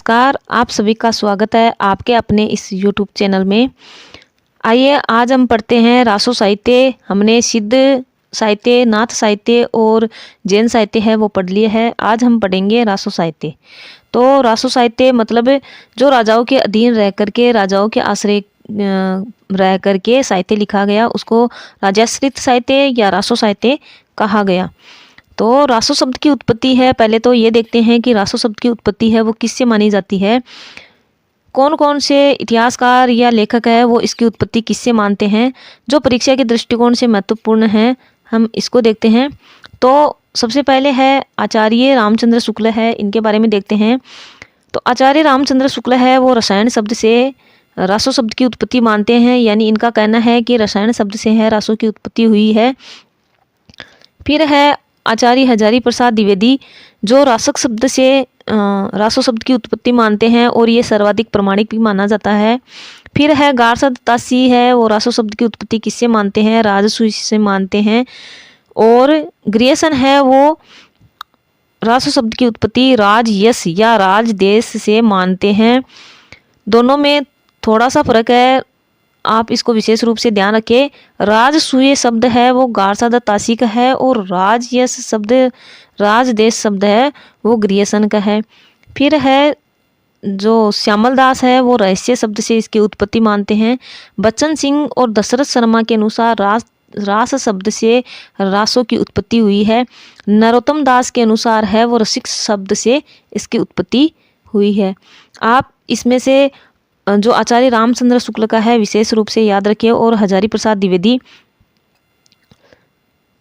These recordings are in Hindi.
नमस्कार, आप सभी का स्वागत है आपके अपने इस यूट्यूब चैनल में। आइए आज हम पढ़ते हैं रासो साहित्य। हमने सिद्ध साहित्य, नाथ साहित्य और जैन साहित्य है वो पढ़ लिए है। आज हम पढ़ेंगे रासो साहित्य। तो रासो साहित्य मतलब जो राजाओं के अधीन रह करके, राजाओं के आश्रय रह करके साहित्य लिखा गया, उसको राजाश्रित साहित्य या रासो साहित्य कहा गया। तो रासो शब्द की उत्पत्ति है, पहले तो ये देखते हैं कि रासो शब्द की उत्पत्ति है वो किससे मानी जाती है। कौन कौन से इतिहासकार या लेखक है वो इसकी उत्पत्ति किससे मानते हैं। जो परीक्षा के दृष्टिकोण से महत्वपूर्ण है, हम इसको देखते हैं। तो सबसे पहले है आचार्य रामचंद्र शुक्ल है, इनके बारे में देखते हैं। तो आचार्य रामचंद्र शुक्ल है वो रसायन शब्द से रासो शब्द की उत्पत्ति मानते हैं, यानी इनका कहना है कि रसायन शब्द से है रासो की उत्पत्ति हुई है। फिर है आचार्य हजारी प्रसाद द्विवेदी, जो रासक शब्द से रासो शब्द की उत्पत्ति मानते हैं और ये सर्वाधिक प्रमाणिक भी माना जाता है। फिर है गारसा दत्तासी है, वो रासो शब्द की उत्पत्ति किससे मानते हैं, राजसूय से मानते हैं। और ग्रियर्सन है वो रासो शब्द की उत्पत्ति राज यश या राज देश से मानते हैं। दोनों में थोड़ा सा फर्क है, आप इसको विशेष रूप से ध्यान रखें। राजसूय शब्द है वो गारसा दत्तासी का है और राजयश शब्द, राजदेश शब्द है वो ग्रियर्सन का है। फिर है जो श्यामल दास है वो रहस्य शब्द से इसकी उत्पत्ति मानते हैं। बच्चन सिंह और दशरथ शर्मा के अनुसार रास शब्द से रासो की उत्पत्ति हुई है। नरोत्तम दास के अनुसार है वो रसिक शब्द से इसकी उत्पत्ति हुई है। आप इसमें से जो आचार्य रामचंद्र शुक्ल का है विशेष रूप से याद रखिए, और हजारी प्रसाद द्विवेदी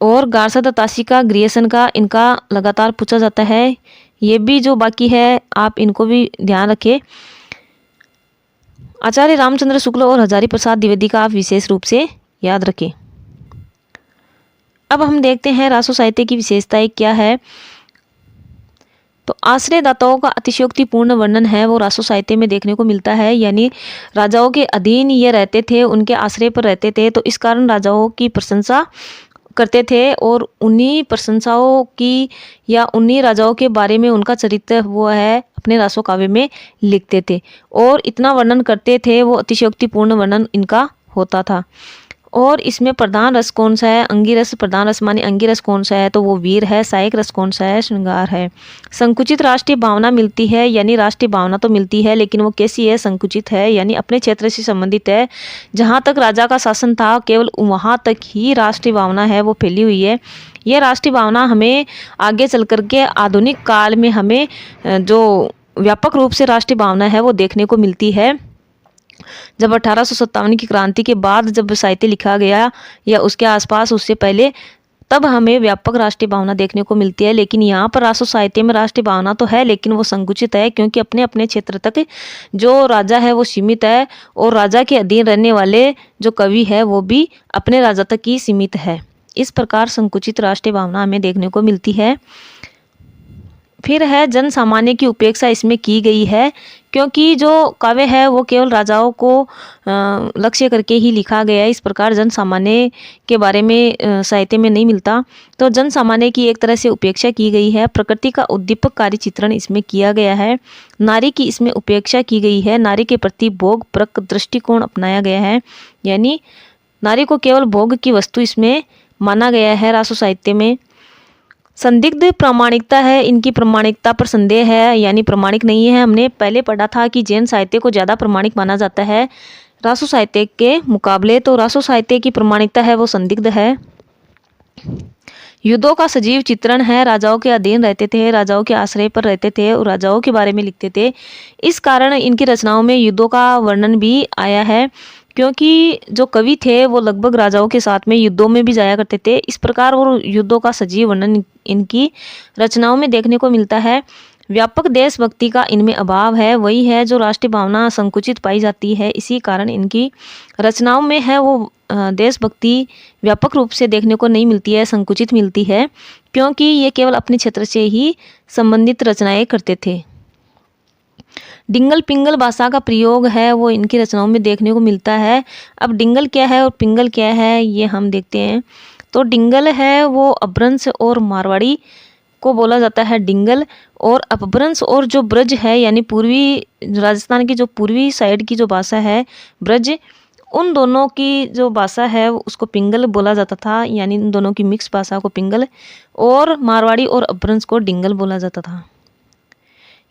और गारसा दत्तासी का, ग्रियर्सन का, इनका लगातार पूछा जाता है। ये भी जो बाकी है आप इनको भी ध्यान रखें। आचार्य रामचंद्र शुक्ल और हजारी प्रसाद द्विवेदी का आप विशेष रूप से याद रखें। अब हम देखते हैं रासो साहित्य की विशेषताएं क्या है। तो आश्रयदाताओं का अतिशयोक्तिपूर्ण वर्णन है वो रासो साहित्य में देखने को मिलता है, यानी राजाओं के अधीन ये रहते थे, उनके आश्रय पर रहते थे, तो इस कारण राजाओं की प्रशंसा करते थे और उन्हीं प्रशंसाओं की या उन्हीं राजाओं के बारे में उनका चरित्र वो है अपने रासो काव्य में लिखते थे और इतना वर्णन करते थे, वो अतिशयोक्तिपूर्ण वर्णन इनका होता था। और इसमें प्रधान रस कौन सा है, अंगिरस। प्रधान रस माने अंगिरस कौन सा है, तो वो वीर है। सहायक रस कौन सा है, श्रृंगार है। संकुचित राष्ट्रीय भावना मिलती है, यानी राष्ट्रीय भावना तो मिलती है लेकिन वो कैसी है, संकुचित है, यानी अपने क्षेत्र से संबंधित है। जहाँ तक राजा का शासन था केवल वहाँ तक ही राष्ट्रीय भावना है वो फैली हुई है। यह राष्ट्रीय भावना हमें आगे चल करके आधुनिक काल में हमें जो व्यापक रूप से राष्ट्रीय भावना है वो देखने को मिलती है। जब 1857 की क्रांति के बाद जब साहित्य लिखा गया या उसके आसपास, उससे पहले, तब हमें व्यापक राष्ट्रीय भावना देखने को मिलती है। लेकिन यहाँ पर रासो साहित्य में राष्ट्रीय भावना तो है लेकिन वो संकुचित है, क्योंकि अपने अपने क्षेत्र तक जो राजा है वो सीमित है और राजा के अधीन रहने वाले जो कवि है वो भी अपने राजा तक ही सीमित है। इस प्रकार संकुचित राष्ट्रीय भावना हमें देखने को मिलती है। फिर है जन सामान्य की उपेक्षा इसमें की गई है, क्योंकि जो काव्य है वो केवल राजाओं को लक्ष्य करके ही लिखा गया है। इस प्रकार जन सामान्य के बारे में साहित्य में नहीं मिलता, तो जन सामान्य की एक तरह से उपेक्षा की गई है। प्रकृति का उद्दीपककारी चित्रण इसमें किया गया है। नारी की इसमें उपेक्षा की गई है। नारी के प्रति भोग परक दृष्टिकोण अपनाया गया है, यानी नारी को केवल भोग की वस्तु इसमें माना गया है रासो साहित्य में। संदिग्ध प्रामाणिकता है, इनकी प्रामाणिकता पर संदेह है, यानी प्रामाणिक नहीं है। हमने पहले पढ़ा था कि जैन साहित्य को ज़्यादा प्रामाणिक माना जाता है रासो साहित्य के मुकाबले, तो रासो साहित्य की प्रामाणिकता है वो संदिग्ध है। युद्धों का सजीव चित्रण है, राजाओं के अधीन रहते थे, राजाओं के आश्रय पर रहते थे और राजाओं के बारे में लिखते थे। इस कारण इनकी रचनाओं में युद्धों का वर्णन भी आया है, क्योंकि जो कवि थे वो लगभग राजाओं के साथ में युद्धों में भी जाया करते थे। इस प्रकार वो युद्धों का सजीव वर्णन इनकी रचनाओं में देखने को मिलता है। व्यापक देशभक्ति का इनमें अभाव है, वही है जो राष्ट्रीय भावना संकुचित पाई जाती है। इसी कारण इनकी रचनाओं में है वो देशभक्ति व्यापक रूप से देखने को नहीं मिलती है, संकुचित मिलती है, क्योंकि ये केवल अपने क्षेत्र से ही संबंधित रचनाएं करते थे। डिंगल पिंगल भाषा का प्रयोग है वो इनकी रचनाओं में देखने को मिलता है। अब डिंगल क्या है और पिंगल क्या है ये हम देखते हैं। तो डिंगल है वो अपभ्रंश और मारवाड़ी को बोला जाता है डिंगल। और अपभ्रंश और जो ब्रज है यानी पूर्वी राजस्थान की जो पूर्वी साइड की जो भाषा है ब्रज, उन दोनों की जो भाषा है उसको पिंगल बोला जाता था, यानी इन दोनों की मिक्स भाषा को पिंगल। और मारवाड़ी और अपभ्रंश को डिंगल बोला जाता था।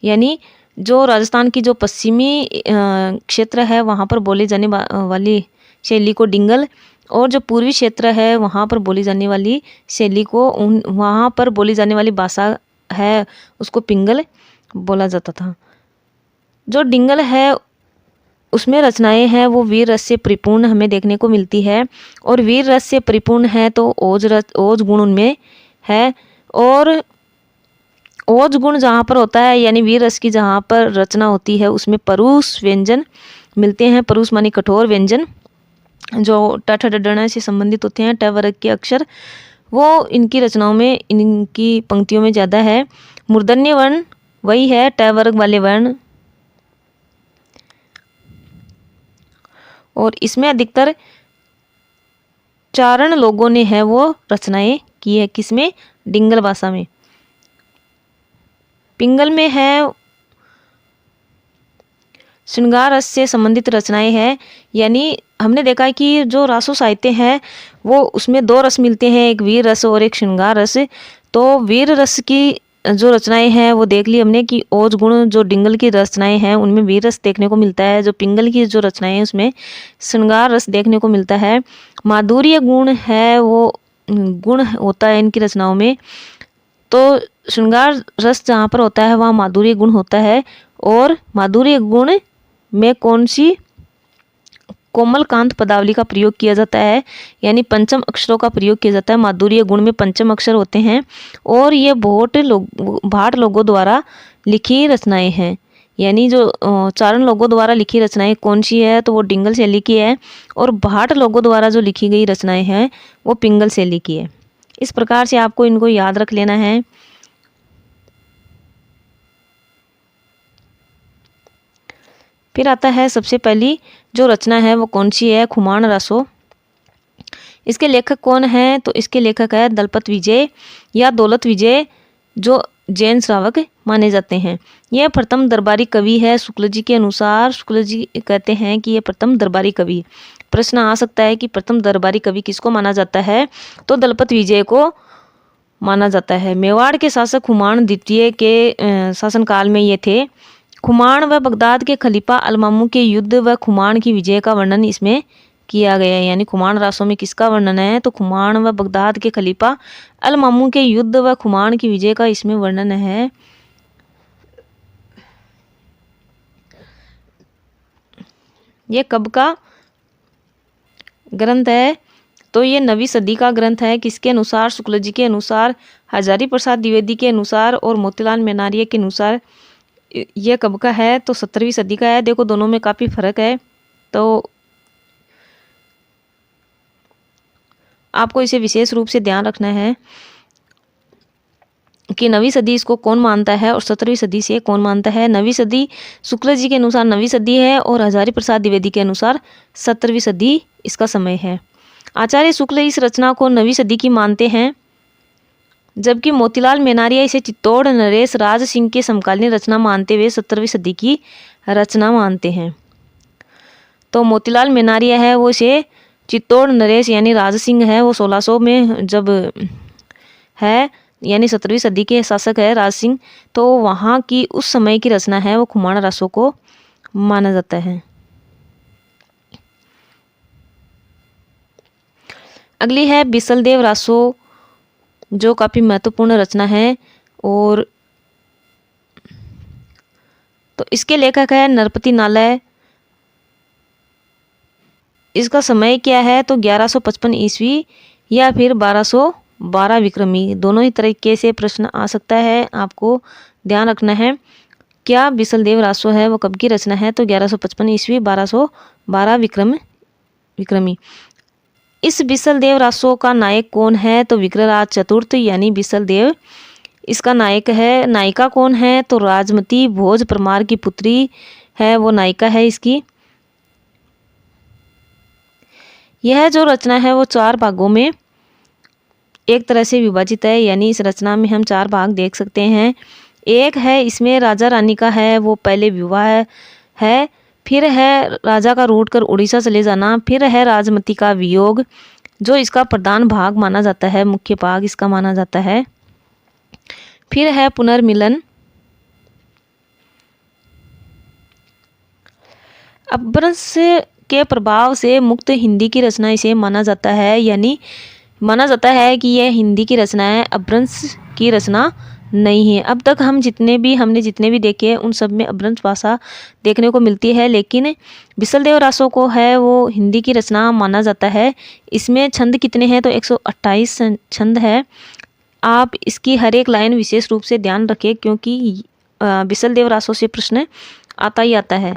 यानी जो राजस्थान की जो पश्चिमी क्षेत्र है वहाँ पर बोली जाने वाली शैली को डिंगल, और जो पूर्वी क्षेत्र है वहाँ पर बोली जाने वाली शैली को वहाँ पर बोली जाने वाली भाषा है उसको पिंगल बोला जाता था। जो डिंगल है उसमें रचनाएं हैं वो वीर रस से परिपूर्ण हमें देखने को मिलती है। और वीर रस से परिपूर्ण है तो ओज गुण उनमें है। और ओज गुण जहाँ पर होता है यानी वीर रस की जहाँ पर रचना होती है उसमें परुष व्यंजन मिलते हैं। परुष मानी कठोर व्यंजन जो ट ठ ड ण से संबंधित होते हैं, ट वर्ग के अक्षर, वो इनकी रचनाओं में इनकी पंक्तियों में ज़्यादा है। मूर्धन्य वर्ण वही है ट वर्ग वाले वर्ण, और इसमें अधिकतर चारण लोगों ने है वो रचनाएं की है। किसमें? डिंगल भाषा में। पिंगल में है श्रृंगार रस से संबंधित रचनाएं हैं। यानी हमने देखा है कि जो रासो साहित्य है वो उसमें दो रस मिलते हैं, एक वीर रस और एक श्रृंगार रस। तो वीर रस की जो रचनाएं हैं वो देख ली हमने कि ओज गुण जो डिंगल की रचनाएं हैं उनमें वीर रस देखने को मिलता है। जो पिंगल की जो रचनाएं हैं उसमें श्रृंगार रस देखने को मिलता है। माधुर्य गुण है वो गुण होता है इनकी रचनाओं में। तो श्रृंगार रस जहाँ पर होता है वहाँ माधुर्य गुण होता है। और माधुर्य गुण में कौन सी कोमल कांत पदावली का प्रयोग किया जाता है, यानी पंचम अक्षरों का प्रयोग किया जाता है। माधुर्य गुण में पंचम अक्षर होते हैं और ये भाट लोगों द्वारा लिखी रचनाएं हैं। यानी जो चारण लोगों द्वारा लिखी रचनाएं कौन सी है तो वो डिंगल शैली की है, और भाट लोगों द्वारा जो लिखी गई रचनाएं हैं वो पिंगल शैली की है। इस प्रकार से आपको इनको याद रख लेना है। फिर आता है सबसे पहली जो रचना है वो कौन सी है, खुमान रासो। इसके लेखक कौन है तो इसके लेखक है दलपत विजय या दौलत विजय, जो जैन श्रावक माने जाते हैं। यह प्रथम दरबारी कवि है शुक्ल जी के अनुसार। शुक्ल जी कहते हैं कि यह प्रथम दरबारी कवि। प्रश्न आ सकता है कि प्रथम दरबारी कवि किसको माना जाता है, तो दलपत विजय को माना जाता है। मेवाड़ के शासक हुमायूं द्वितीय के शासनकाल में ये थे। खुमान व बगदाद के खलीफा अलमामू के युद्ध व खुमान की विजय का वर्णन इसमें किया गया है। यानी खुमान रासों में किसका वर्णन है तो खुमान व बगदाद के खलीफा अलमामू के युद्ध व खुमान की विजय का इसमें वर्णन है। ये कब का ग्रंथ है तो ये 9वीं सदी का ग्रंथ है। किसके अनुसार? शुक्ल जी के अनुसार, हजारी प्रसाद द्विवेदी के अनुसार और मोतीलाल मेनारिया के अनुसार। यह कब का है तो 17वीं सदी का है। देखो दोनों में काफ़ी फर्क है, तो आपको इसे विशेष रूप से ध्यान रखना है कि 9वीं सदी इसको कौन मानता है और 17वीं सदी से कौन मानता है। 9वीं सदी शुक्ल जी के अनुसार 9वीं सदी है और हजारी प्रसाद द्विवेदी के अनुसार 17वीं सदी इसका समय है। आचार्य शुक्ल इस रचना को 9वीं सदी की मानते हैं, जबकि मोतीलाल मेनारिया इसे चित्तौड़ नरेश राज सिंह के समकालीन रचना मानते हुए 17वीं सदी की रचना मानते हैं। तो मोतीलाल मेनारिया है वो इसे चित्तौड़ नरेश यानी राज सिंह है वो 1600 में जब है, यानी 17वीं सदी के शासक है राज सिंह, तो वहाँ की उस समय की रचना है वो खुमान रासों को माना जाता है। अगली है बिसलदेव रासो, जो काफ़ी महत्वपूर्ण रचना है। और तो इसके लेखक है नरपति नालय। इसका समय क्या है तो 1155 ईस्वी या फिर 1212 विक्रमी, दोनों ही तरीके से प्रश्न आ सकता है। आपको ध्यान रखना है क्या बिसलदेव रासो है वो कब की रचना है तो 1155 ईस्वी 1212 विक्रमी। इस बिसलदेव रासो का नायक कौन है तो विग्रहराज चतुर्थ यानी बिसलदेव इसका नायक है। नायिका कौन है तो राजमती भोज परमार की पुत्री है वो नायिका है इसकी। यह जो रचना है वो 4 भागों में एक तरह से विभाजित है, यानी इस रचना में हम 4 भाग देख सकते हैं। एक है इसमें राजा रानी का है वो पहले विवाह है, फिर है राजा का रूठ कर उड़ीसा चले जाना, फिर है राजमती का वियोग जो इसका प्रधान भाग माना जाता है, मुख्य भाग इसका माना जाता है। फिर है पुनर्मिलन। अपभ्रंश के प्रभाव से मुक्त हिंदी की रचना इसे माना जाता है, यानी माना जाता है कि यह हिंदी की रचना है, अपभ्रंश की रचना नहीं है। अब तक हमने जितने भी देखे उन सब में अपभ्रंश भाषा देखने को मिलती है, लेकिन बिसलदेव रासो को है वो हिंदी की रचना माना जाता है। इसमें छंद कितने हैं तो 128 छंद है। आप इसकी हर एक लाइन विशेष रूप से ध्यान रखें, क्योंकि बिसलदेव रासो से प्रश्न आता ही आता है।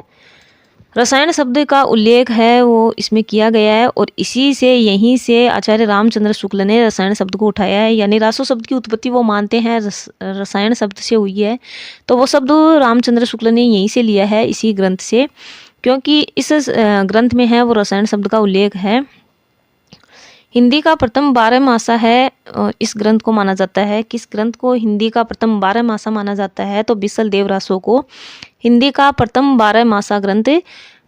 रसायन शब्द का उल्लेख है वो इसमें किया गया है, और यहीं से आचार्य रामचंद्र शुक्ल ने रसायन शब्द को उठाया है, यानी रासो शब्द की उत्पत्ति वो मानते हैं रसायन शब्द से हुई है। तो वो शब्द रामचंद्र शुक्ल ने यहीं से लिया है, इसी ग्रंथ से, क्योंकि इस ग्रंथ में है वो रसायन शब्द का उल्लेख है। हिंदी का प्रथम 12मासा है इस ग्रंथ को माना जाता है। किस ग्रंथ को हिंदी का प्रथम 12मासा माना जाता है तो बिसलदेव रासो को हिंदी का प्रथम 12मासा ग्रंथ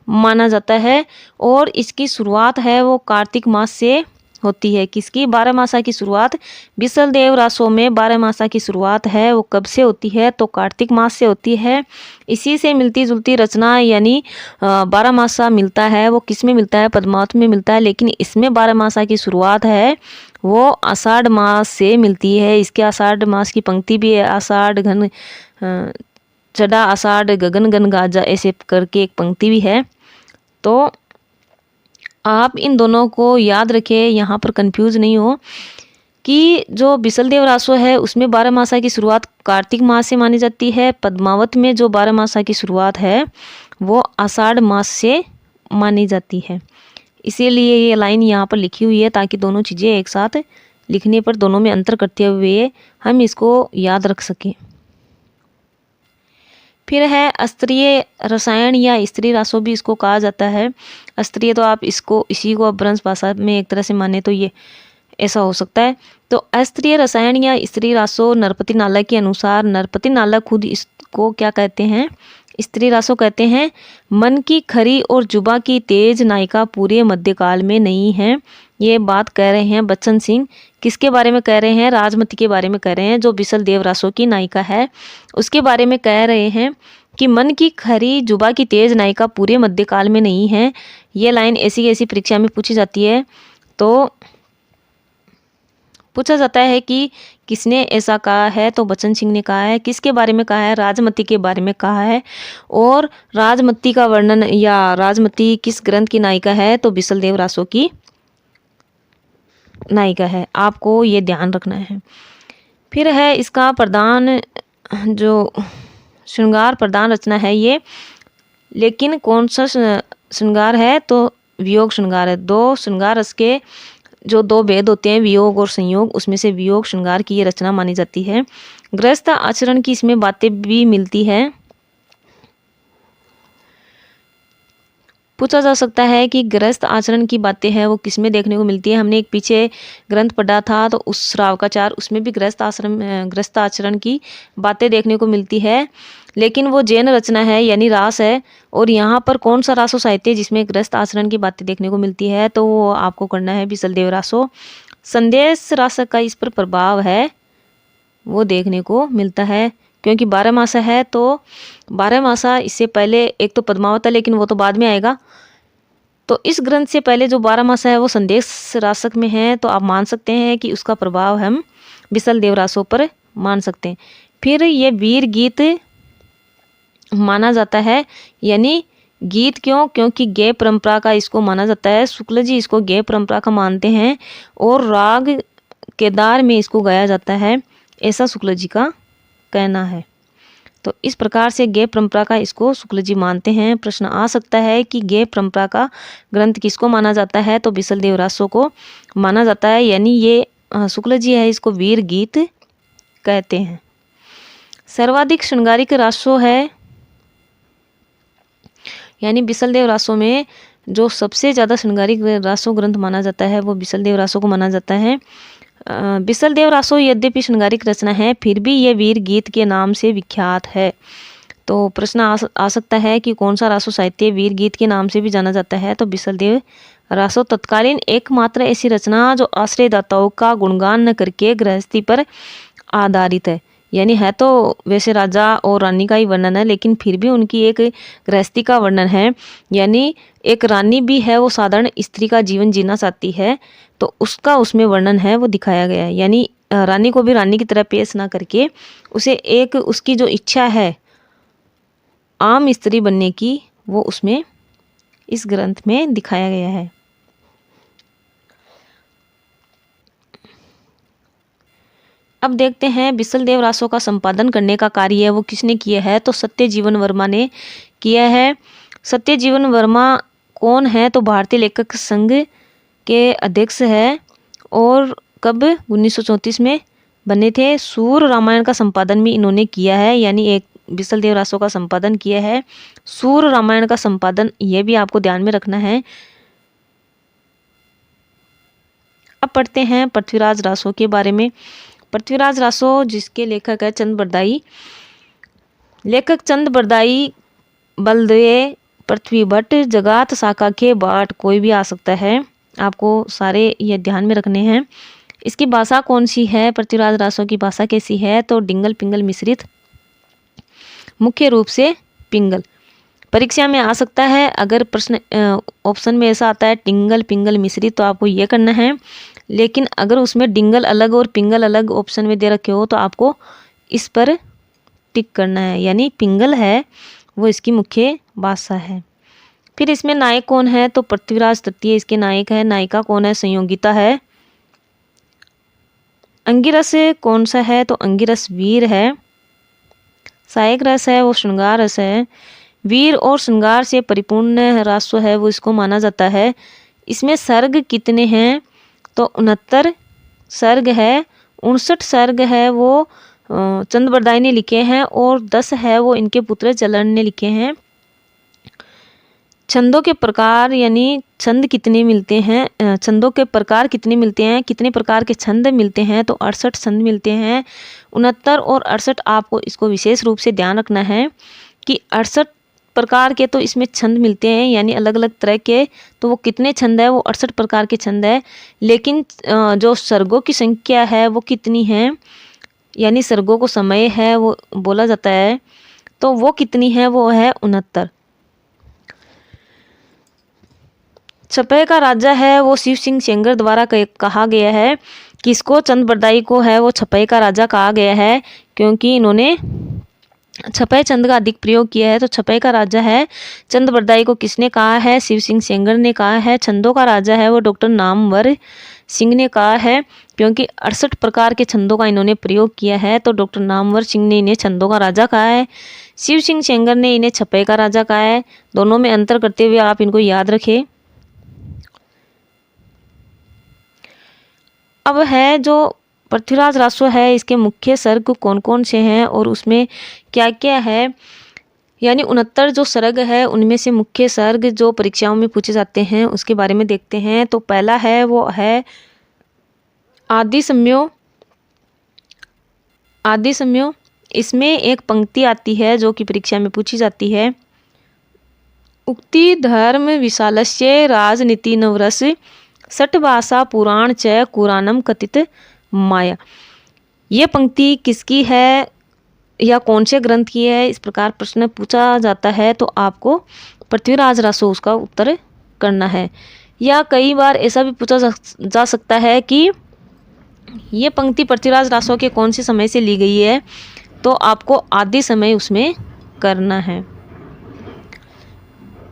माना जाता है, और इसकी शुरुआत है वो कार्तिक मास से होती है। किसकी 12मासा की शुरुआत? बिसलदेव रासो में 12मासा की शुरुआत है वो कब से होती है तो कार्तिक मास से होती है। इसी से मिलती जुलती रचना यानी 12मासा मिलता है वो किस में मिलता है? पद्मावत में मिलता है, लेकिन इसमें 12मासा की शुरुआत है वो आषाढ़ मास से मिलती है। इसके आषाढ़ मास की पंक्ति भी है, आषाढ़ घन चढ़ा आषाढ़ गगन गन गाजा, ऐसे करके एक पंक्ति भी है। तो आप इन दोनों को याद रखें, यहाँ पर कंफ्यूज नहीं हो कि जो बिसलदेव रासो है उसमें 12मासा की शुरुआत कार्तिक मास से मानी जाती है। पद्मावत में जो 12मासा की शुरुआत है वो आषाढ़ मास से मानी जाती है। इसीलिए ये लाइन यहाँ पर लिखी हुई है, ताकि दोनों चीज़ें एक साथ लिखने पर दोनों में अंतर करते हुए हम इसको याद रख सकें। फिर है अस्त्रीय रसायन या स्त्री रासो भी इसको कहा जाता है। अस्त्रीय तो आप इसी को अपभ्रंश भाषा में एक तरह से माने तो ये ऐसा हो सकता है। तो अस्त्रीय रसायन या स्त्री रासो नरपति नालक के अनुसार, नरपति नालक खुद इसको क्या कहते हैं? स्त्री रासो कहते हैं। मन की खरी और जुबा की तेज नायिका पूरे मध्यकाल में नहीं है। ये बात कह रहे हैं बच्चन सिंह। किसके बारे में कह रहे हैं? राजमती के बारे में कह रहे हैं, जो बिसलदेव रासो की नायिका है उसके बारे में कह रहे हैं कि मन की खरी जुबा की तेज नायिका पूरे मध्यकाल में नहीं है। ये लाइन ऐसी परीक्षा में पूछी जाती है, तो पूछा जाता है कि किसने ऐसा कहा है तो बच्चन सिंह ने कहा है। किसके बारे में कहा है? राजमती के बारे में कहा है। और राजमती का वर्णन या राजमती किस ग्रंथ की नायिका है तो बिसलदेव रासो की नायिका है। आपको ये ध्यान रखना है। फिर है इसका प्रधान जो श्रृंगार प्रधान रचना है ये, लेकिन कौन सा श्रृंगार है तो वियोग श्रृंगार है। 2 श्रृंगार रस के जो 2 भेद होते हैं वियोग और संयोग, उसमें से वियोग श्रृंगार की ये रचना मानी जाती है। गृहस्थ आचरण की इसमें बातें भी मिलती है। पूछा जा सकता है कि गृहस्थ आचरण की बातें हैं वो किस में देखने को मिलती है। हमने एक पीछे ग्रंथ पढ़ा था तो उस श्रावकाचार, उसमें भी गृहस्थ आचरण की बातें देखने को मिलती है, लेकिन वो जैन रचना है यानी रास है। और यहाँ पर कौन सा रासो साहित्य जिसमें गृहस्थ आचरण की बातें देखने को मिलती है तो वो आपको करना है बिसलदेव रासो। संदेश रास का इस पर प्रभाव है वो देखने को मिलता है, क्योंकि 12मासा है तो 12मासा इससे पहले एक तो पद्मावत है, लेकिन वो तो बाद में आएगा। तो इस ग्रंथ से पहले जो 12मासा है वो संदेश रासक में है, तो आप मान सकते हैं कि उसका प्रभाव हम बिसलदेव रासो पर मान सकते हैं। फिर ये वीर गीत माना जाता है, यानी गीत क्यों? क्योंकि गेय परंपरा का इसको माना जाता है। शुक्ल जी इसको गेय परंपरा का मानते हैं और राग केदार में इसको गाया जाता है, ऐसा शुक्ल जी का कहना है। तो इस प्रकार से गेय परंपरा का इसको शुक्ल जी मानते हैं। प्रश्न आ सकता है कि गेय परंपरा का ग्रंथ किसको माना जाता है तो बिसलदेव रासो को माना जाता है, यानी ये शुक्ल जी है इसको वीर गीत कहते हैं। सर्वाधिक श्रृंगारिक रासो है, यानी बिसलदेव रासो में जो सबसे ज़्यादा श्रृंगारिक रासो ग्रंथ माना जाता है वो बिसलदेव रासो को माना जाता है। बिसलदेव रासो यद्यपि श्रृंगारिक रचना है, फिर भी ये वीर गीत के नाम से विख्यात है। तो प्रश्न आ सकता है कि कौन सा रासो साहित्य वीर गीत के नाम से भी जाना जाता है, तो बिसलदेव रासो तत्कालीन एकमात्र ऐसी रचना जो आश्रयदाताओं का गुणगान न करके गृहस्थी पर आधारित है। यानी है तो वैसे राजा और रानी का ही वर्णन है, लेकिन फिर भी उनकी एक गृहस्थी का वर्णन है। यानी एक रानी भी है, वो साधारण स्त्री का जीवन जीना चाहती है, तो उसका उसमें वर्णन है वो दिखाया गया है। यानी रानी को भी रानी की तरह पेश ना करके उसे एक उसकी जो इच्छा है आम स्त्री बनने की, वो उसमें इस ग्रंथ में दिखाया गया है। अब देखते हैं बिसलदेव रासो का संपादन करने का कार्य वो किसने किया है, तो सत्यजीवन वर्मा ने किया है। सत्यजीवन वर्मा कौन है, तो भारतीय लेखक संघ के अध्यक्ष है और कब 1934 में बने थे। सूर रामायण का संपादन भी इन्होंने किया है, यानी एक बिसलदेव रासो का संपादन किया है। सूर रामायण का संपादन ये भी आपको ध्यान में रखना है। अब पढ़ते हैं पृथ्वीराज रासो के बारे में। पृथ्वीराज रासो जिसके लेखक है चंद बरदाई। लेखक चंद बरदाई बलदेव पृथ्वी भट्ट जगात शाखा के बाट, कोई भी आ सकता है, आपको सारे ये ध्यान में रखने हैं। इसकी भाषा कौन सी है, पृथ्वीराज रासो की भाषा कैसी है, तो डिंगल पिंगल मिश्रित, मुख्य रूप से पिंगल। परीक्षा में आ सकता है, अगर प्रश्न ऑप्शन में ऐसा आता है टिंगल पिंगल मिश्रित, तो आपको ये करना है। लेकिन अगर उसमें डिंगल अलग और पिंगल अलग ऑप्शन में दे रखे हो, तो आपको इस पर टिक करना है। यानी पिंगल है वो इसकी मुख्य भाषा है। फिर इसमें नायक कौन है, तो पृथ्वीराज तृतीय इसके नायक है। नायिका कौन है, संयोगिता है। अंगिरस कौन सा है, तो अंगिरस वीर है। सहायक रस है वो श्रृंगार रस है। वीर और श्रृंगार से परिपूर्ण रासो है वो इसको माना जाता है। इसमें सर्ग कितने हैं, तो 69 सर्ग है। 59 सर्ग है वो चंद बरदाई ने लिखे हैं और 10 है वो इनके पुत्र जलन ने लिखे हैं। छंदों के प्रकार यानी छंद कितने मिलते हैं, छंदों के प्रकार कितने मिलते हैं, कितने प्रकार के छंद मिलते हैं, तो 68 छंद मिलते हैं। 69 और 68 आपको इसको विशेष रूप से ध्यान रखना है कि 68 प्रकार के तो इसमें छंद मिलते हैं, यानी अलग अलग तरह के, तो वो कितने छंद है, वो 68 प्रकार के छंद है। लेकिन जो सर्गों की संख्या है वो कितनी है, यानी सर्गों को समय है वो बोला जाता है, तो वो कितनी है, वो है 69। छपे का राजा है वो शिव सिंह सेंगर द्वारा कहा गया है कि इसको चंद बरदाई को है वो छपे का राजा कहा गया है, क्योंकि इन्होंने छपे चंद का अधिक प्रयोग किया है। तो छपे का राजा है चंद बरदाई को किसने कहा है, शिव सिंह सेंगर ने कहा है। छंदों का राजा है वो डॉक्टर नामवर सिंह ने कहा है, क्योंकि 68 प्रकार के छंदों का इन्होंने प्रयोग किया है, तो डॉक्टर नामवर सिंह ने इन्हें छंदों का राजा कहा है। शिव सिंह सेंगर ने इन्हें छपे का राजा कहा है। दोनों में अंतर करते हुए आप इनको याद रखें। अब है जो पृथ्वीराज रासो है, इसके मुख्य सर्ग कौन कौन से हैं और उसमें क्या क्या है, यानी 69 जो सर्ग है उनमें से मुख्य सर्ग जो परीक्षाओं में पूछे जाते हैं उसके बारे में देखते हैं। तो पहला है वो है आदि सम्यो। आदि सम्यो, इसमें एक पंक्ति आती है जो कि परीक्षा में पूछी जाती है। उक्ति धर्म विशालस्य राजनीति नवरस सठ भाषा पुराण च कुरानम कथित माया। ये पंक्ति किसकी है या कौन से ग्रंथ की है, इस प्रकार प्रश्न पूछा जाता है, तो आपको पृथ्वीराज रासो उसका उत्तर करना है। या कई बार ऐसा भी पूछा जा सकता है कि ये पंक्ति पृथ्वीराज रासो के कौन से समय से ली गई है, तो आपको आदि समय उसमें करना है।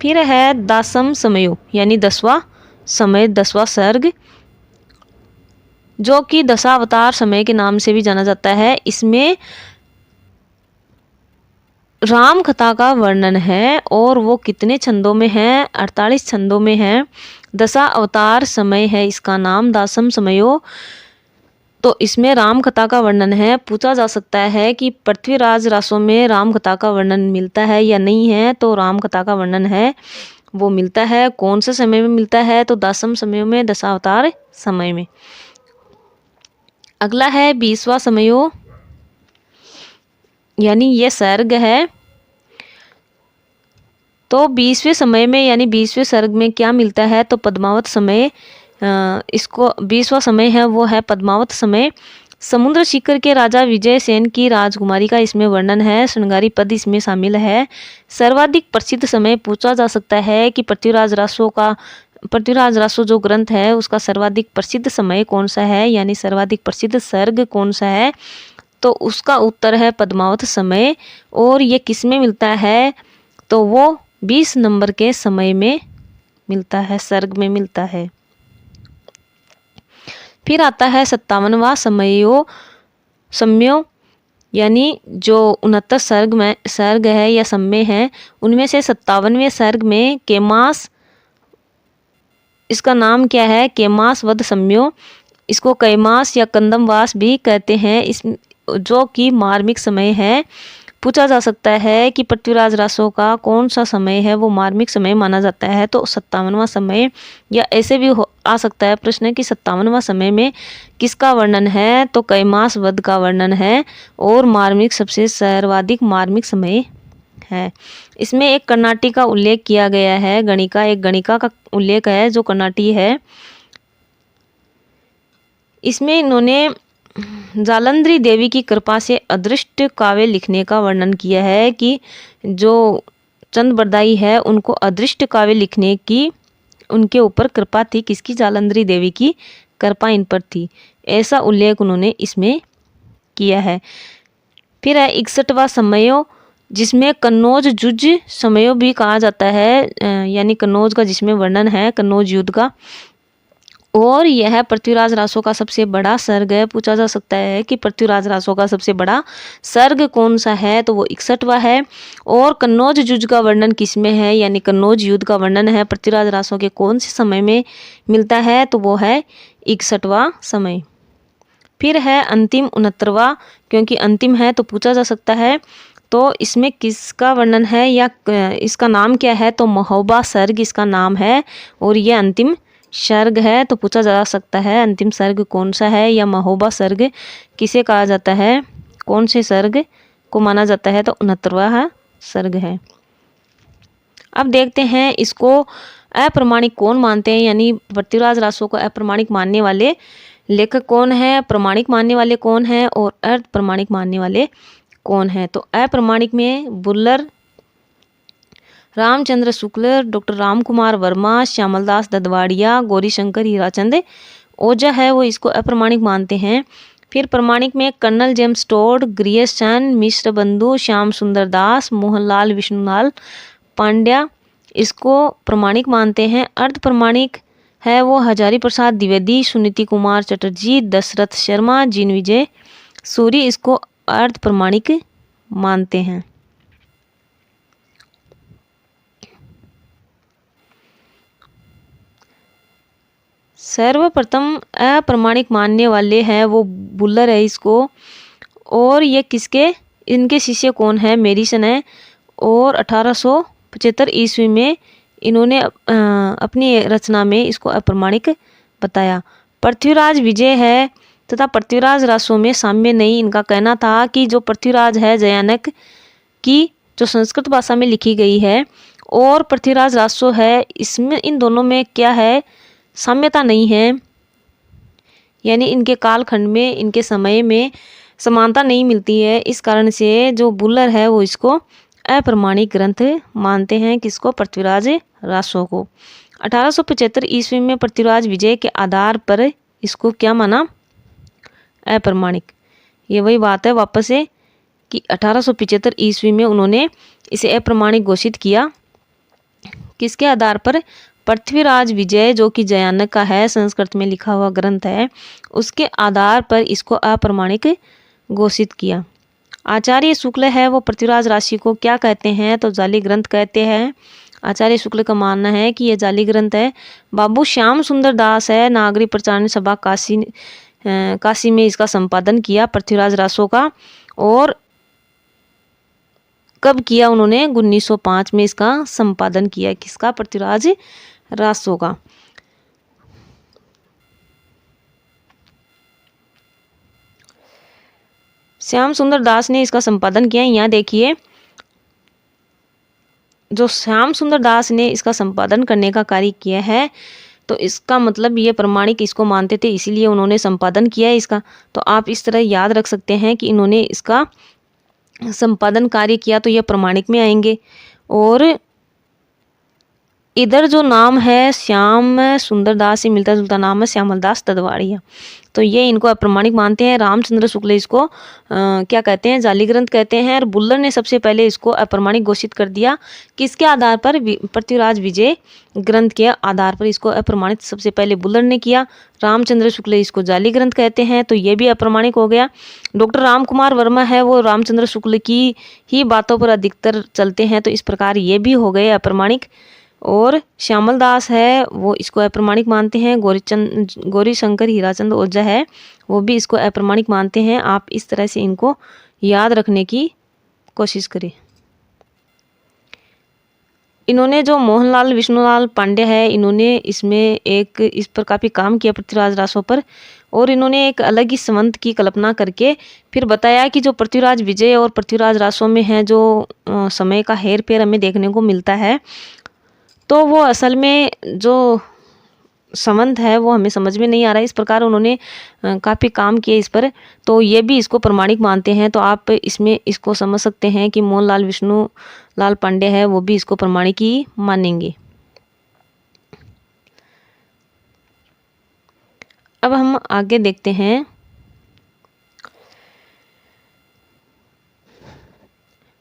फिर है दासम समयो, यानी 10वां समय, 10वां सर्ग, जो कि दशावतार समय के नाम से भी जाना जाता है। इसमें राम कथा का वर्णन है और वो कितने छंदों में है, 48 छंदों में है। दशावतार समय है इसका नाम, दासम समयो। तो इसमें राम कथा का वर्णन है। पूछा जा सकता है कि पृथ्वीराज रासो में राम कथा का वर्णन मिलता है या नहीं है, तो राम कथा का वर्णन है वो मिलता है। कौन से समय में मिलता है, तो दासम समय में, दशावतार समय में। अगला है 20वां समयो, यानी ये सर्ग है। तो 20वें समय में यानी 20वें सर्ग में क्या मिलता है, तो पद्मावत समय, इसको 20वां समय है वो है पद्मावत समय। समुद्र शिखर के राजा विजय सेन की राजकुमारी का इसमें वर्णन है। श्रृंगारी पद इसमें शामिल है। सर्वाधिक प्रसिद्ध समय पूछा जा सकता है कि पृथ्वीराज रासो जो ग्रंथ है उसका सर्वाधिक प्रसिद्ध समय कौन सा है, यानी सर्वाधिक प्रसिद्ध सर्ग कौन सा है, तो उसका उत्तर है पद्मावत समय। और ये किस में मिलता है, तो वो 20 नंबर के समय में मिलता है, सर्ग में मिलता है। फिर आता है 57वां सम्यो, यानी जो 69 सर्ग है या सम्य है, उनमें से 57वें सर्ग में केमास, इसका नाम क्या है, केमास वध सम्यो। इसको कैमास या कंदमवास भी कहते हैं, इस जो कि मार्मिक समय है। पूछा जा सकता है कि पृथ्वीराज रासो का कौन सा समय है वो मार्मिक समय माना जाता है, तो 57वां समय। या ऐसे भी आ सकता है प्रश्न कि 57वां समय में किसका वर्णन है, तो कैमास वध का वर्णन है और मार्मिक सबसे सर्वाधिक मार्मिक समय है। इसमें एक कर्नाटी का उल्लेख किया गया है, गणिका, एक गणिका का उल्लेख है जो कर्नाटी है। इसमें इन्होंने जालंधरी देवी की कृपा से अदृष्ट काव्य लिखने का वर्णन किया है कि जो चंद बरदाई है उनको अदृष्ट काव्य लिखने की उनके ऊपर कृपा थी, किसकी, जालंधरी देवी की कृपा इन पर थी, ऐसा उल्लेख उन्होंने इसमें किया है। फिर है 61वां समयो, जिसमें कन्नौज युद्ध समयो भी कहा जाता है, यानी कन्नौज का जिसमें वर्णन है, कन्नौज युद्ध का। और यह पृथ्वीराज रासो का सबसे बड़ा सर्ग है। पूछा जा सकता है कि पृथ्वीराज रासो का सबसे बड़ा सर्ग कौन सा है, तो वो 61वां है। और कन्नौज युद्ध का वर्णन किस में है, यानी कन्नौज युद्ध का वर्णन है पृथ्वीराज रासो के कौन से समय में मिलता है, तो वो है 61वां समय। फिर है अंतिम 69वां, क्योंकि अंतिम है तो पूछा जा सकता है, तो इसमें किसका वर्णन है या इसका नाम क्या है, तो महोबा सर्ग इसका नाम है और ये अंतिम सर्ग है। तो पूछा जा सकता है अंतिम सर्ग कौन सा है या महोबा सर्ग किसे कहा जाता है, कौन से सर्ग को माना जाता है, तो 69वां सर्ग है। अब देखते हैं इसको अप्रमाणिक कौन मानते हैं, यानी पृथ्वीराज रासो को अप्रमाणिक मानने वाले लेखक कौन है, प्रमाणिक मानने वाले कौन है और अर्ध प्रमाणिक मानने वाले कौन है। तो अप्रमाणिक में बुल्लर, रामचंद्र शुक्ल, डॉक्टर रामकुमार वर्मा, श्यामलदास ददवाड़िया, गौरीशंकर हीराचंद ओझा है वो इसको अप्रमाणिक मानते हैं। फिर प्रमाणिक में कर्नल जेम्स टोड, ग्रियर्सन, मिश्र बंधु, श्याम सुंदर दास, मोहनलाल विष्णुलाल पांड्या इसको प्रमाणिक मानते हैं। अर्ध प्रमाणिक है वो हजारी प्रसाद द्विवेदी, सुनीति कुमार चटर्जी, दशरथ शर्मा, जीन विजय सूरी इसको अर्ध प्रमाणिक मानते हैं। सर्वप्रथम अप्रमाणिक मानने वाले हैं वो बुल्लर है इसको, और ये किसके, इनके शिष्य कौन है, मेरिसन है। और 1875 ईस्वी में इन्होंने अपनी रचना में इसको अप्रमाणिक बताया। पृथ्वीराज विजय है तथा पृथ्वीराज रासो में साम्य नहीं। इनका कहना था कि जो पृथ्वीराज है जयानक की जो संस्कृत भाषा में लिखी गई है और पृथ्वीराज रासो है, इसमें इन दोनों में क्या है, साम्यता नहीं है, यानी इनके कालखंड में इनके समय में समानता नहीं मिलती है। इस कारण से जो बुल्लर है वो इसको अप्रमाणिक ग्रंथ मानते हैं, किसको, पृथ्वीराज रासो को। 1875 ईस्वी में पृथ्वीराज विजय के आधार पर इसको क्या माना, अप्रमाणिक। ये वही बात है वापस से कि 1875 ईस्वी में उन्होंने इसे अप्रमाणिक घोषित किया, किसके आधार पर, पृथ्वीराज विजय जो कि जयानक का है, संस्कृत में लिखा हुआ ग्रंथ है, उसके आधार पर इसको अप्रमाणिक घोषित किया। आचार्य शुक्ल है वो पृथ्वीराज राशि को क्या कहते हैं, तो जाली ग्रंथ कहते हैं। आचार्य शुक्ल का मानना है कि यह जाली ग्रंथ है। बाबू श्याम सुंदर दास है, नागरिक प्रचार सभा काशी में इसका संपादन किया पृथ्वीराज रासो का। और कब किया उन्होंने, 1905 में इसका संपादन किया, किसका, पृथ्वीराज रासो का। श्याम सुंदर दास ने इसका संपादन किया। यहाँ देखिए, जो श्याम सुंदर दास ने इसका संपादन करने का कार्य किया है, तो इसका मतलब ये प्रमाणिक इसको मानते थे, इसीलिए उन्होंने संपादन किया है इसका। तो आप इस तरह याद रख सकते हैं कि इन्होंने इसका संपादन कार्य किया, तो ये प्रमाणिक में आएंगे। और इधर जो नाम है श्याम सुंदर दास से मिलता जुलता नाम है श्यामल दास तदवाड़िया, तो ये इनको अप्रमाणिक मानते हैं। रामचंद्र शुक्ल इसको क्या कहते हैं, जाली ग्रंथ कहते हैं। और बुल्लर ने सबसे पहले इसको अप्रमाणिक घोषित कर दिया। किसके आधार पर? पृथ्वीराज विजय ग्रंथ के आधार पर इसको अप्रमाणित सबसे पहले बुल्लर ने किया। रामचंद्र शुक्ल इसको जाली ग्रंथ कहते हैं, तो ये भी अप्रमाणिक हो गया। डॉक्टर राम कुमार वर्मा है, वो रामचंद्र शुक्ल की ही बातों पर अधिकतर चलते हैं, तो इस प्रकार ये भी हो गए अप्रमाणिक। और श्यामल दास है, वो इसको अप्रमाणिक मानते हैं। गौरी शंकर हीराचंद ओझा है, वो भी इसको अप्रमाणिक मानते हैं। आप इस तरह से इनको याद रखने की कोशिश करें। इन्होंने जो मोहनलाल विष्णुलाल पांडे है, इन्होंने इसमें इस पर काफ़ी काम किया पृथ्वीराज रासों पर। और इन्होंने एक अलग ही संबंध की कल्पना करके फिर बताया कि जो पृथ्वीराज विजय और पृथ्वीराज रासों में है जो समय का हेर फेर हमें देखने को मिलता है, तो वो असल में जो संबंध है वो हमें समझ में नहीं आ रहा है। इस प्रकार उन्होंने काफ़ी काम किए इस पर, तो ये भी इसको प्रमाणिक मानते हैं। तो आप इसमें इसको समझ सकते हैं कि मोहनलाल विष्णुलाल पांडे है, वो भी इसको प्रमाणिक ही मानेंगे। अब हम आगे देखते हैं।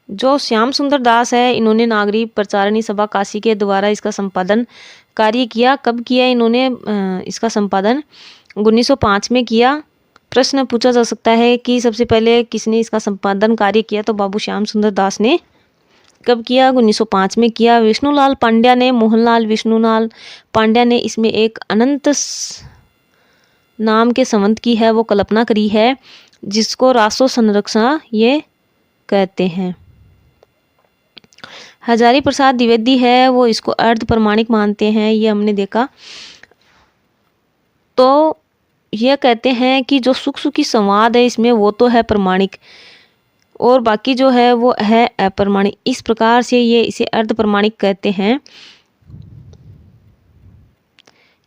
जो श्याम सुंदर दास है, इन्होंने नागरिक प्रचारणी सभा काशी के द्वारा इसका संपादन कार्य किया। कब किया इन्होंने इसका संपादन? 1905 में किया। प्रश्न पूछा जा सकता है कि सबसे पहले किसने इसका संपादन कार्य किया, तो बाबू श्याम सुंदर दास ने। कब किया? 1905 में किया। विष्णुलाल पांड्या ने, मोहनलाल विष्णुलाल पांड्या ने इसमें एक अनंत नाम के संबंध की है वो कल्पना करी है, जिसको रासो संरक्षण ये कहते हैं। हजारी प्रसाद द्विवेदी है, वो इसको अर्ध प्रमाणिक मानते हैं, ये हमने देखा। तो ये कहते हैं कि जो सुख सुखी संवाद है इसमें वो तो है प्रमाणिक, और बाकी जो है वो है अप्रमाणिक। इस प्रकार से ये इसे अर्ध प्रमाणिक कहते हैं।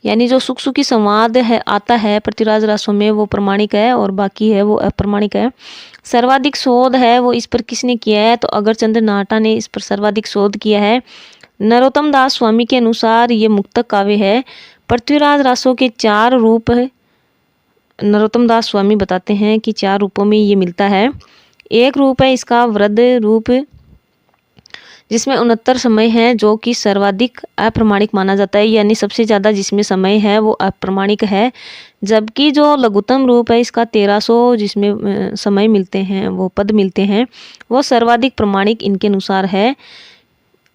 यानी जो सुख सुखी संवाद है आता है पृथ्वीराज रासों में वो प्रमाणिक है, और बाकी है वो अप्रमाणिक है। सर्वाधिक शोध है वो इस पर किसने किया है, तो अगरचंद्र नाटा ने इस पर सर्वाधिक शोध किया है। नरोत्तम दास स्वामी के अनुसार ये मुक्तक काव्य है। पृथ्वीराज रासों के 4 रूप है, नरोत्तम दास स्वामी बताते हैं कि 4 रूपों में ये मिलता है। एक रूप है इसका वृद्ध रूप, जिसमें 69 समय है, जो कि सर्वाधिक अप्रमाणिक माना जाता है, यानी सबसे ज़्यादा जिसमें समय है वो अप्रमाणिक है। जबकि जो लघुत्तम रूप है इसका 1300 जिसमें समय मिलते हैं, वो पद मिलते हैं, वो सर्वाधिक प्रमाणिक इनके अनुसार है।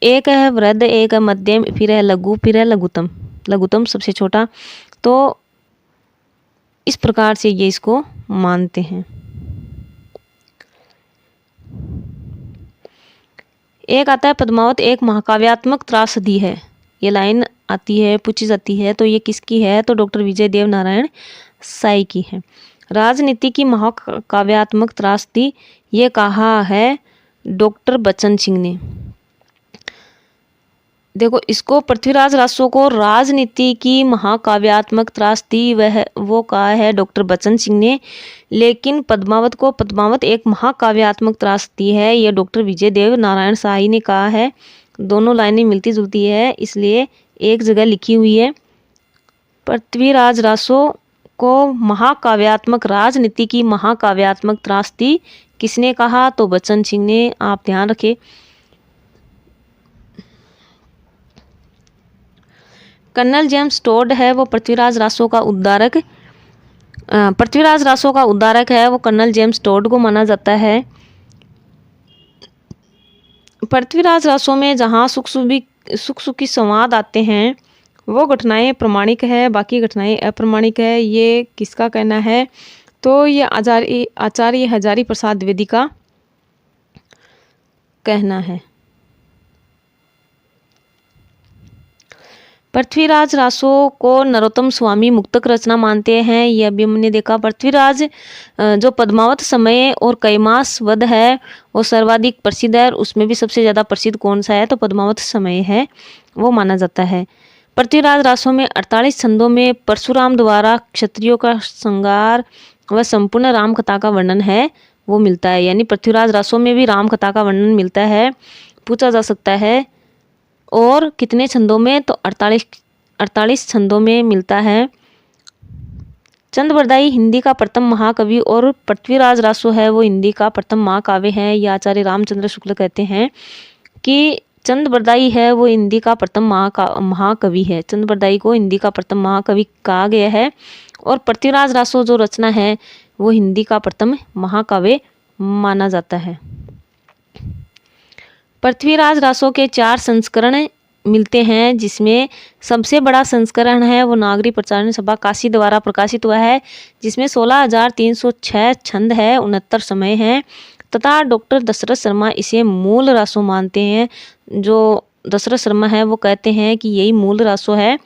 एक है वृद्ध, एक है मध्यम, फिर है लघु, फिर है लघुत्तम। लघुत्तम सबसे छोटा। तो इस प्रकार से ये इसको मानते हैं। एक आता है पद्मावत, एक महाकाव्यात्मक त्रासदी है। ये लाइन आती है, पूछी जाती है, तो ये किसकी है, तो डॉक्टर विजय देव नारायण साई की है। राजनीति की महाकाव्यात्मक त्रासदी ये कहा है डॉक्टर बच्चन सिंह ने। देखो, इसको पृथ्वीराज रासों को राजनीति की महाकाव्यात्मक त्रासदी वो कहा है डॉक्टर बच्चन सिंह ने, लेकिन पद्मावत एक महाकाव्यात्मक त्रासदी है, ये डॉक्टर विजय देव नारायण साई ने कहा है। दोनों लाइनें मिलती जुलती है, इसलिए एक जगह लिखी हुई है। पृथ्वीराज रासों को महाकाव्यात्मक, राजनीति की महाकाव्यात्मक त्रासदी किसने कहा, तो बच्चन सिंह ने। आप ध्यान रखें। कर्नल जेम्स टोड है, वो पृथ्वीराज रासों का उद्धारक, पृथ्वीराज रासों का उद्धारक है, वो कर्नल जेम्स टोड को माना जाता है। पृथ्वीराज रासों में जहाँ सुख सुखी संवाद आते हैं वो घटनाएं प्रमाणिक है, बाकी घटनाएं अप्रमाणिक है। ये किसका कहना है, तो ये आचार्य हजारी प्रसाद द्विवेदी का कहना है। पृथ्वीराज रासो को नरोत्तम स्वामी मुक्तक रचना मानते हैं, यह भी हमने देखा। पृथ्वीराज जो पद्मावत समय और कैमास वध है वो सर्वाधिक प्रसिद्ध है, उसमें भी सबसे ज़्यादा प्रसिद्ध कौन सा है, तो पद्मावत समय है, वो माना जाता है। पृथ्वीराज रासो में 48 छंदों में परशुराम द्वारा क्षत्रियों का संहार व संपूर्ण राम कथा का वर्णन है वो मिलता है। यानी पृथ्वीराज रासो में भी राम कथा का वर्णन मिलता है, पूछा जा सकता है। और कितने छंदों में, तो 48 छंदों में मिलता है। चंद बरदाई हिंदी का प्रथम महाकवि और पृथ्वीराज रासो है वो हिंदी का प्रथम महाकाव्य है। ये आचार्य रामचंद्र शुक्ल कहते हैं कि चंद बरदाई है वो हिंदी का प्रथम महाकवि है। चंद बरदाई को हिंदी का प्रथम महाकवि कहा गया है। और पृथ्वीराज रासो जो रचना है वो हिंदी का प्रथम महाकाव्य माना जाता है। पृथ्वीराज रासो के 4 संस्करण मिलते हैं, जिसमें सबसे बड़ा संस्करण है वो नागरी प्रचारण सभा काशी द्वारा प्रकाशित हुआ है, जिसमें 16,306 छंद है, 69 समय हैं तथा डॉक्टर दशरथ शर्मा इसे मूल रासो मानते हैं। जो दशरथ शर्मा है वो कहते हैं कि यही मूल रासो है।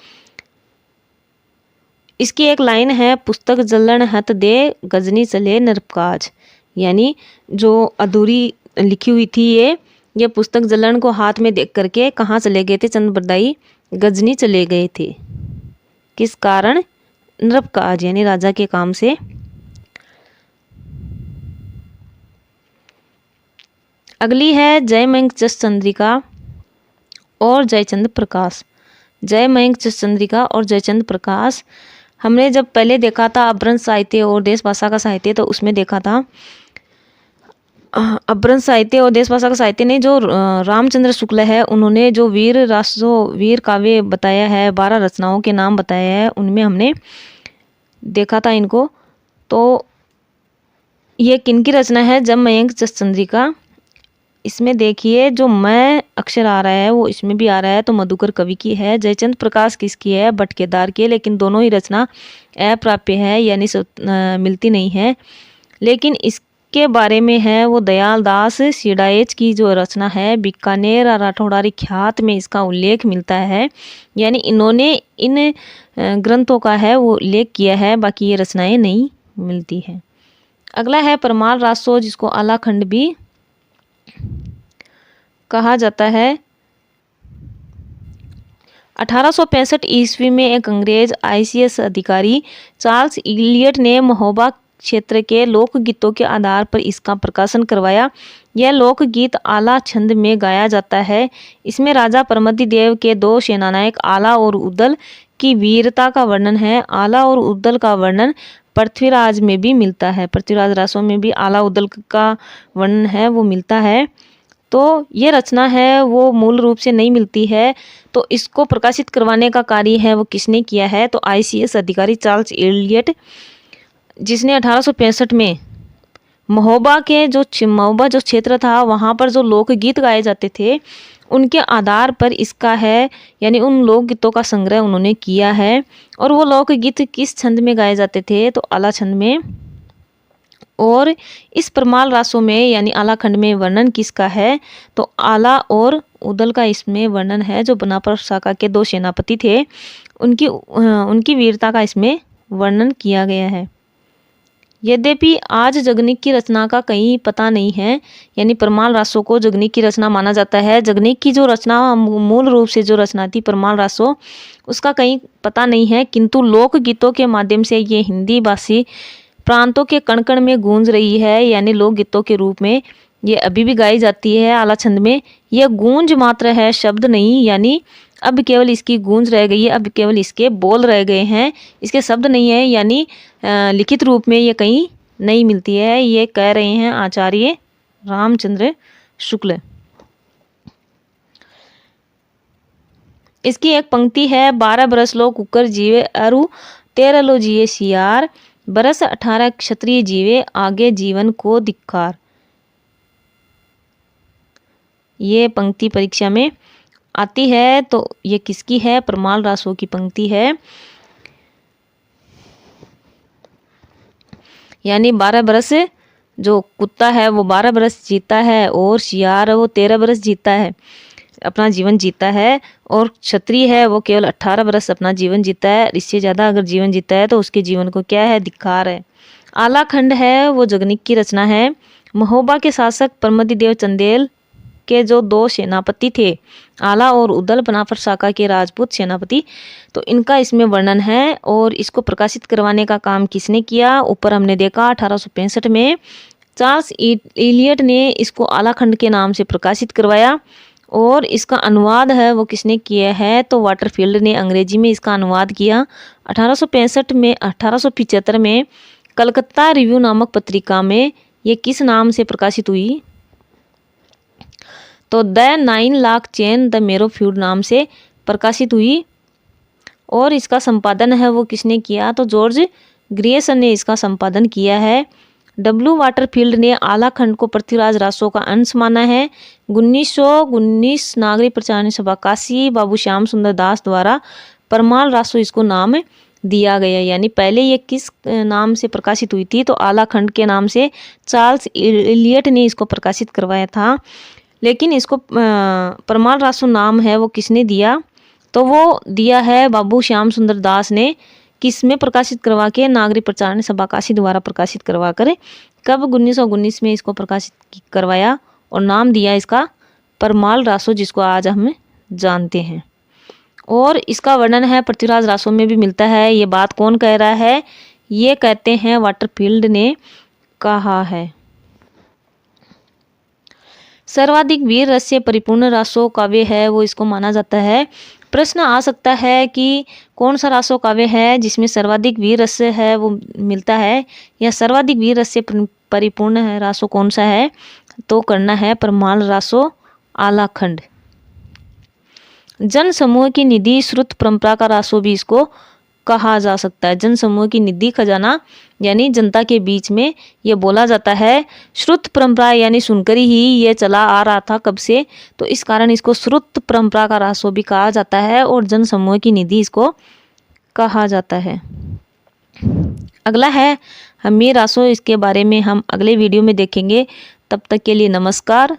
इसकी एक लाइन है, पुस्तक जलन हत दे गजनी चले नरकाज। यानी जो अधूरी लिखी हुई थी ये पुस्तक जलन को हाथ में देख करके कहाँ चले गए थे चंद बरदाई, गजनी चले गए थे। किस कारण, नृपकाज यानी राजा के काम से। अगली है जय मयंक जस चंद्रिका और जयचंद प्रकाश। जय मयंक जस चंद्रिका और जयचंद प्रकाश हमने जब पहले देखा था अपभ्रंश साहित्य और देश भाषा का साहित्य, तो उसमें देखा था अपभ्रंश साहित्य और देश भाषा का साहित्य ने जो रामचंद्र शुक्ल है उन्होंने जो वीर काव्य बताया है, 12 रचनाओं के नाम बताया है, उनमें हमने देखा था इनको। तो ये किनकी रचना है, जब मयंक जस चंद्रिका। इसमें देखिए जो मैं अक्षर आ रहा है वो इसमें भी आ रहा है, तो मधुकर कवि की है। जयचंद प्रकाश किसकी है, भट्ट केदार की, लेकिन दोनों ही रचना अप्राप्य है यानी मिलती नहीं है। लेकिन इसके बारे में है वो दयाल दास सिडाएच की जो रचना है, बीकानेर और राठौड़ारी ख्यात में इसका उल्लेख मिलता है। यानी इन्होंने इन ग्रंथों का है वो उल्लेख किया है, बाकी ये रचनाएं नहीं मिलती है। अगला है परमाल रासो, जिसको आलाखंड भी कहा जाता है। 1865 ईस्वी में एक अंग्रेज ICS अधिकारी चार्ल्स इलियट ने महोबा क्षेत्र के लोकगीतों के आधार पर इसका प्रकाशन करवाया। यह लोकगीत आला छंद में गाया जाता है। इसमें राजा परमतिदेव के 2 सेनानायक आला और उदल की वीरता का वर्णन है। आला और उदल का वर्णन पृथ्वीराज में भी मिलता है। पृथ्वीराज रासो में भी आला उदल का वर्णन है वो मिलता है। तो ये रचना है वो मूल रूप से नहीं मिलती है, तो इसको प्रकाशित करवाने का कार्य है वो किसने किया है, तो ICS अधिकारी चार्ल्स इलियट, जिसने 1865 में महोबा जो क्षेत्र था वहाँ पर जो लोकगीत गाए जाते थे उनके आधार पर इसका है, यानी उन लोकगीतों का संग्रह उन्होंने किया है। और वो लोकगीत किस छंद में गाए जाते थे, तो आला छंद में। और इस परमाल रासो में यानी आलाखंड में वर्णन किसका है, तो आला और उदल का इसमें वर्णन है। जो बनापर शाखा के 2 सेनापति थे उनकी वीरता का इसमें वर्णन किया गया है। यद्यपि आज जगनिक की रचना का कहीं पता नहीं है, यानी परमाल रासो को जगनिक की रचना माना जाता है। जगनिक की जो रचना मूल रूप से जो रचना थी परमाल रासो, उसका कहीं पता नहीं है, किंतु लोकगीतों के माध्यम से ये हिंदी भाषी प्रांतों के कण कण में गूंज रही है। यानी लोकगीतों के रूप में ये अभी भी गाई जाती है आला छंद में। यह गूंज मात्र है, शब्द नहीं, यानी अब केवल इसकी गूंज रह गई है, अब केवल इसके बोल रह गए हैं, इसके शब्द नहीं है। यानी लिखित रूप में ये कहीं नहीं मिलती है, ये कह रहे हैं आचार्य रामचंद्र शुक्ल। इसकी एक पंक्ति है, 12 बरस लो कुकर जीवे अरु 13 लो जिए सियार, बरस 18 क्षत्रिय जीवे आगे जीवन को धिक्कार। ये पंक्ति परीक्षा में आती है, तो ये किसकी है, परमाल रासो की पंक्ति है। यानी 12 बरस जो कुत्ता है वो 12 बरस जीता है और सियार वो 13 बरस जीता है। अपना जीवन जीता है, और क्षत्रिय है वो केवल 18 वर्ष अपना जीवन जीता है। इससे ज़्यादा अगर जीवन जीता है तो उसके जीवन को क्या है, धिक्कार है। आलाखंड है वो जगनिक की रचना है। महोबा के शासक परमतिदेव चंदेल के जो 2 सेनापति थे, आला और उदल बनाफर शाखा के राजपूत सेनापति, तो इनका इसमें वर्णन है। और इसको प्रकाशित करवाने का काम किसने किया, ऊपर हमने देखा 1865 में चार्ल्स इलियट ने इसको आलाखंड के नाम से प्रकाशित करवाया। और इसका अनुवाद है वो किसने किया है, तो वाटरफील्ड ने अंग्रेजी में इसका अनुवाद किया। 1875 में कलकत्ता रिव्यू नामक पत्रिका में ये किस नाम से प्रकाशित हुई, तो द 9 लाख चेन द मेरो फ्यूड नाम से प्रकाशित हुई। और इसका संपादन है वो किसने किया, तो जॉर्ज ग्रियर्सन ने इसका संपादन किया है। डब्ल्यू वाटरफील्ड ने आलाखंड को पृथ्वीराज रासो का अंश माना है। 1919 नागरिक प्रचार सभा काशी बाबू श्याम सुंदर दास द्वारा परमाल रासो इसको नाम दिया गया। यानी पहले ये किस नाम से प्रकाशित हुई थी, तो आलाखंड के नाम से चार्ल्स इलियट ने इसको प्रकाशित करवाया था। लेकिन इसको परमाल रासो नाम है वो किसने दिया, तो वो दिया है बाबू श्याम सुंदर दास ने। किस में प्रकाशित करवा के, नागरिक प्रचार सभा काशी द्वारा प्रकाशित करवा कर कब 1919 में इसको प्रकाशित करवाया, और नाम दिया इसका परमाल रासो, जिसको आज हम जानते हैं। और इसका वर्णन है पृथ्वीराज रासो में भी मिलता है। ये बात कौन कह रहा है, ये कहते हैं वाटरफील्ड ने कहा है। सर्वाधिक वीर रस से परिपूर्ण रासो काव्य है वो इसको माना जाता है। प्रश्न आ सकता है कि कौन सा रासो काव्य है जिसमें सर्वाधिक वीर रस है वो मिलता है, या सर्वाधिक वीर रस से परिपूर्ण है रासो कौन सा है, तो करना है परमाल रासो आलाखंड। जन समूह की निधि श्रुत परंपरा का रासो भी इसको कहा जा सकता है। जन समूह की निधि खजाना, यानी जनता के बीच में ये बोला जाता है। श्रुत परंपरा यानी सुनकर ही ये चला आ रहा था कब से, तो इस कारण इसको श्रुत परंपरा का रासो भी कहा जाता है, और जन समूह की निधि इसको कहा जाता है। अगला है हम्मी रासो, इसके बारे में हम अगले वीडियो में देखेंगे। तब तक के लिए नमस्कार।